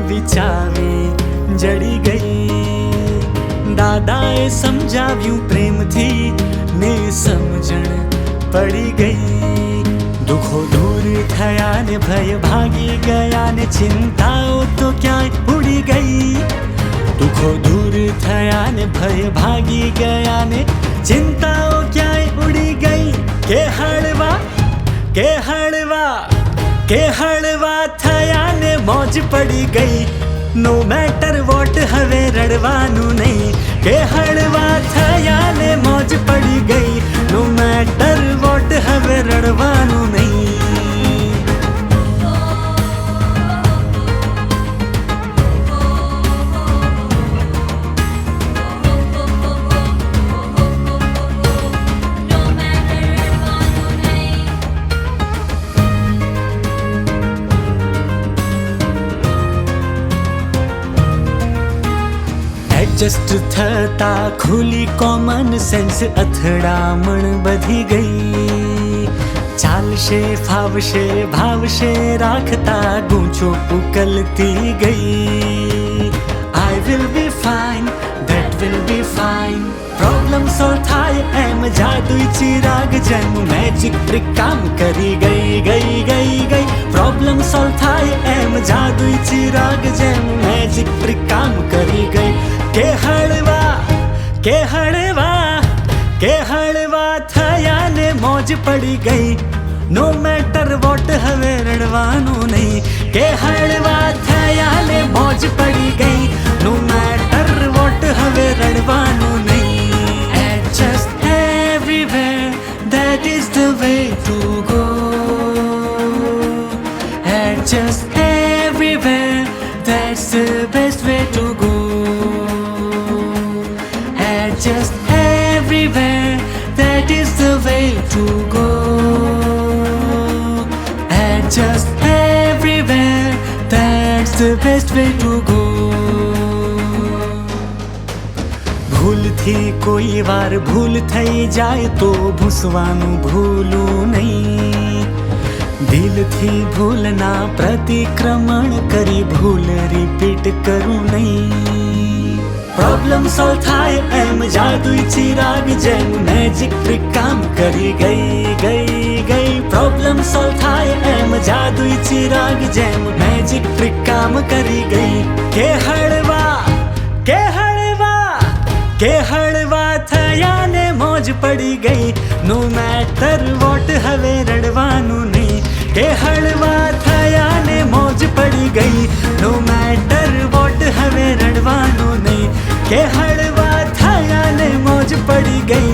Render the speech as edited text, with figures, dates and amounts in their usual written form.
વિચારે જડી ગઈ। દાદાએ સમજાવ્યું પ્રેમથી ને સમજણ પડી ગઈ। દુઃખો દૂર થયા ને ભય ભાગી ગયા ને ચિંતાઓ તો ક્યાંય ઉડી ગઈ। દુઃખો દૂર થયા ને ભય ભાગી ગયા ને ચિંતાઓ ક્યાંય ઉડી ગઈ। કે હળવા કે હળવા કે હળવા થયા ને મોજ પડી ગઈ। નો મેટર વોટ હવે રડવાનું નહીં। કે હળવા થયા ને મોજ પડી ગઈ। નો મેટર વોટ હવે રડવાનું નહીં। એડજસ્ટ થતા ખુલી કોમન સેન્સ અથડામણ વધી ગઈ। ચાલશે ફાવશે ભાવશે રાખતા ગૂંચો ઉકલતી ગઈ। I will be fine that will be fine. Problem solve થાય એમ જાદુઈ ચિરાગ જેમ મેજિક ટ્રીક કામ કરી ગઈ ગઈ ગઈ ગઈ। પ્રોબ્લેમ સોલ્વ થાય એમ જાદુઈ ચિરાગ જેમ મેજિક ટ્રીક કામ કરી ગઈ। કે હળવા કે હળવા કે હળવા થયા ને મોજ પડી ગઈ। નો મેટર વોટ હવે રડવાનું નહીં। કે હળવા થયા ને મોજ પડી ગઈ। નો મેટર વોટ હવે રડવાનું નહીં। Adjust everywhere that is the way to go. Adjust everywhere that's the best way to go. Just everywhere, that is the way to go. And just everywhere, that's the best way to go. ભૂલથી કોઈ વાર ભૂલ થઈ જાય તો ભૂસવાનું ભૂલું નહીં। દિલથી ભૂલના પ્રતિક્રમણ કરી ભૂલ રિપીટ કરું નહીં। પ્રોબ્લેમ સોલ્વ થાય એમ જાદુઈ ચિરાગ જેમ મેજિક ટ્રીક કામ કરી ગઈ ગઈ ગઈ। પ્રોબ્લેમ સોલ્વ થાય એમ જાદુઈ ચિરાગ જેમ મેજિક ટ્રીક કામ કરી ગઈ। કે હળવા કે હળવા કે હળવા થયા ને મોજ પડી ગઈ। નો મેટર વોટ હવે રડવાનું નહીં। કે હળવા થયા ને મોજ પડી ગઈ। નો મેટર વોટ હવે રડવાનું નહીં। કે હળવા થયા ને મોજ પડી ગઈ।